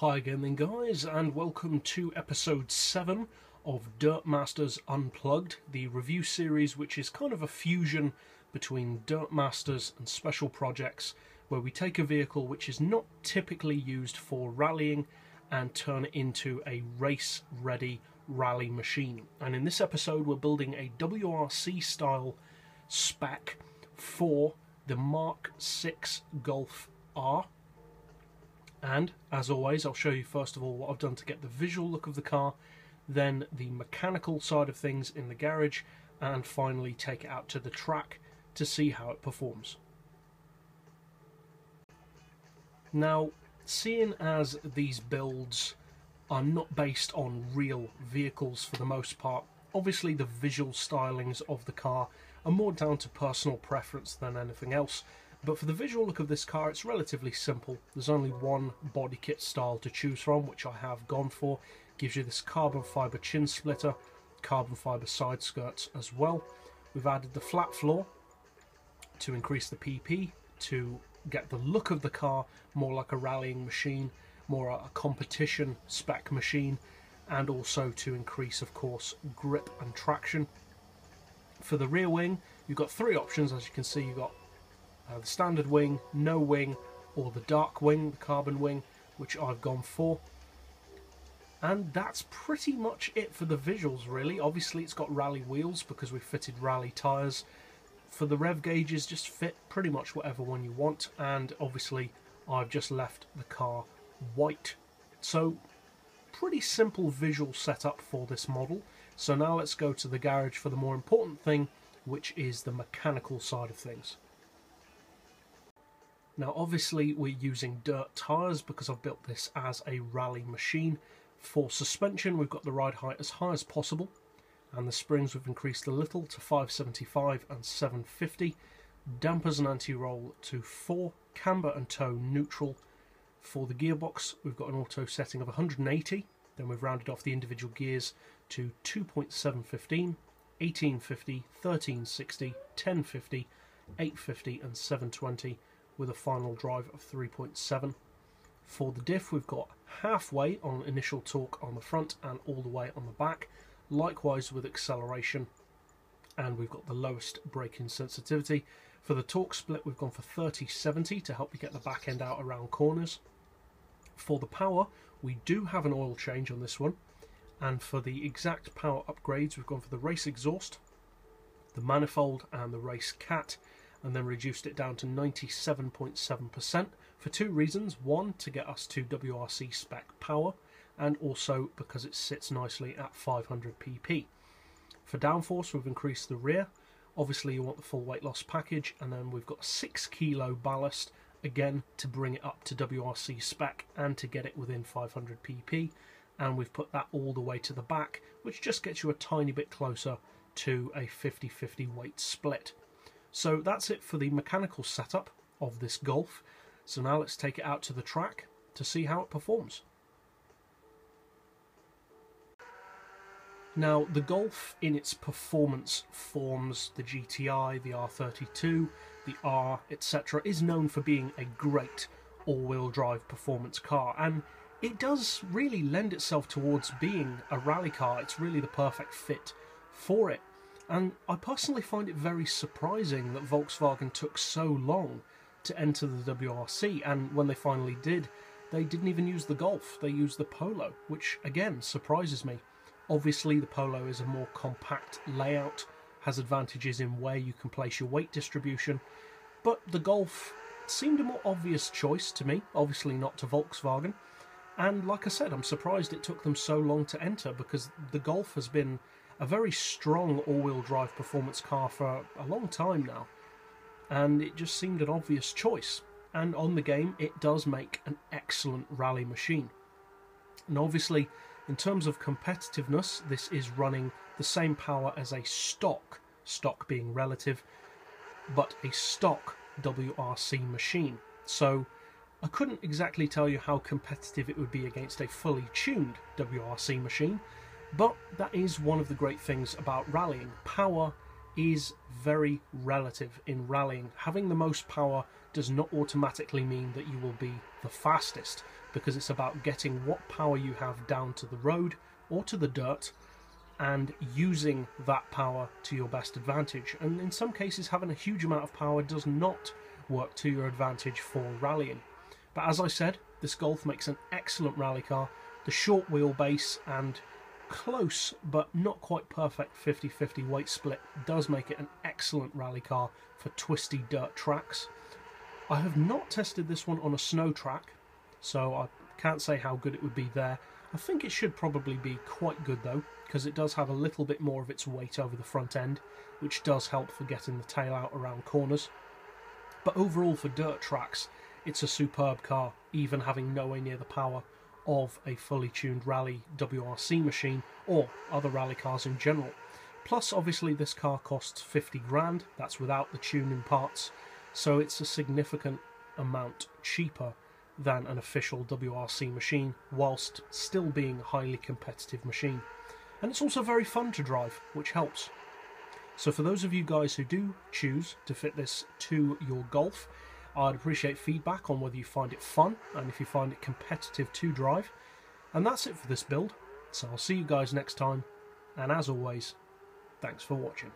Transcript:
Hi again then guys, and welcome to episode 7 of Dirtmasters Unplugged, the review series which is kind of a fusion between Dirtmasters and special projects, where we take a vehicle which is not typically used for rallying and turn it into a race-ready rally machine. And in this episode we're building a WRC style spec for the Mk.6 Golf R. And, as always, I'll show you first of all what I've done to get the visual look of the car, then the mechanical side of things in the garage, and finally take it out to the track to see how it performs. Now, seeing as these builds are not based on real vehicles for the most part, obviously the visual stylings of the car are more down to personal preference than anything else. But for the visual look of this car, it's relatively simple. There's only one body kit style to choose from, which I have gone for. Gives you this carbon fibre chin splitter, carbon fibre side skirts as well. We've added the flat floor to increase the PP, to get the look of the car more like a rallying machine, more a competition spec machine, and also to increase, of course, grip and traction. For the rear wing, you've got three options. As you can see, you've got the standard wing, no wing, or the dark wing, the carbon wing, which I've gone for. And that's pretty much it for the visuals, really. Obviously it's got rally wheels because we've fitted rally tyres. For the rev gauges, just fit pretty much whatever one you want, and obviously I've just left the car white. So pretty simple visual setup for this model. So now let's go to the garage for the more important thing, which is the mechanical side of things. Now obviously we're using dirt tyres because I've built this as a rally machine. For suspension we've got the ride height as high as possible, and the springs we've increased a little to 575 and 750. Dampers and anti-roll to 4, camber and tow neutral. For the gearbox we've got an auto setting of 180, then we've rounded off the individual gears to 2.715, 1850, 1360, 1050, 850 and 720. With a final drive of 3.7. For the diff we've got halfway on initial torque on the front and all the way on the back, likewise with acceleration, and we've got the lowest braking sensitivity. For the torque split we've gone for 30-70 to help you get the back end out around corners. For the power we do have an oil change on this one, and for the exact power upgrades we've gone for the race exhaust, the manifold and the race cat, and then reduced it down to 97.7% for two reasons. One, to get us to WRC-Spec power, and also because it sits nicely at 500 pp. For downforce we've increased the rear. Obviously you want the full weight loss package, and then we've got 6 kilo ballast, again to bring it up to WRC-Spec and to get it within 500 pp. And we've put that all the way to the back, which just gets you a tiny bit closer to a 50-50 weight split. So that's it for the mechanical setup of this Golf. So now let's take it out to the track to see how it performs. Now the Golf in its performance forms, the GTI, the R32, the R, etc., is known for being a great all-wheel drive performance car, and it does really lend itself towards being a rally car. It's really the perfect fit for it. And I personally find it very surprising that Volkswagen took so long to enter the WRC, and when they finally did, they didn't even use the Golf, they used the Polo, which again surprises me. Obviously the Polo is a more compact layout, has advantages in where you can place your weight distribution, but the Golf seemed a more obvious choice to me, obviously not to Volkswagen. And like I said, I'm surprised it took them so long to enter, because the Golf has been a very strong all-wheel drive performance car for a long time now, and it just seemed an obvious choice. And on the game it does make an excellent rally machine. And obviously in terms of competitiveness, this is running the same power as a stock being relative, but a stock WRC machine. So I couldn't exactly tell you how competitive it would be against a fully tuned WRC machine, but that is one of the great things about rallying. Power is very relative in rallying. Having the most power does not automatically mean that you will be the fastest, because it's about getting what power you have down to the road or to the dirt and using that power to your best advantage. And in some cases, having a huge amount of power does not work to your advantage for rallying. But as I said, this Golf makes an excellent rally car. The short wheelbase and close but not quite perfect 50-50 weight split does make it an excellent rally car for twisty dirt tracks. I have not tested this one on a snow track, so I can't say how good it would be there. I think it should probably be quite good though, because it does have a little bit more of its weight over the front end, which does help for getting the tail out around corners. But overall for dirt tracks, it's a superb car, even having nowhere near the power of a fully tuned rally WRC machine or other rally cars in general. Plus obviously this car costs 50 grand, that's without the tuning parts, so it's a significant amount cheaper than an official WRC machine, whilst still being a highly competitive machine. And it's also very fun to drive, which helps. So for those of you guys who do choose to fit this to your Golf, I'd appreciate feedback on whether you find it fun and if you find it competitive to drive. And that's it for this build, so I'll see you guys next time, and as always, thanks for watching.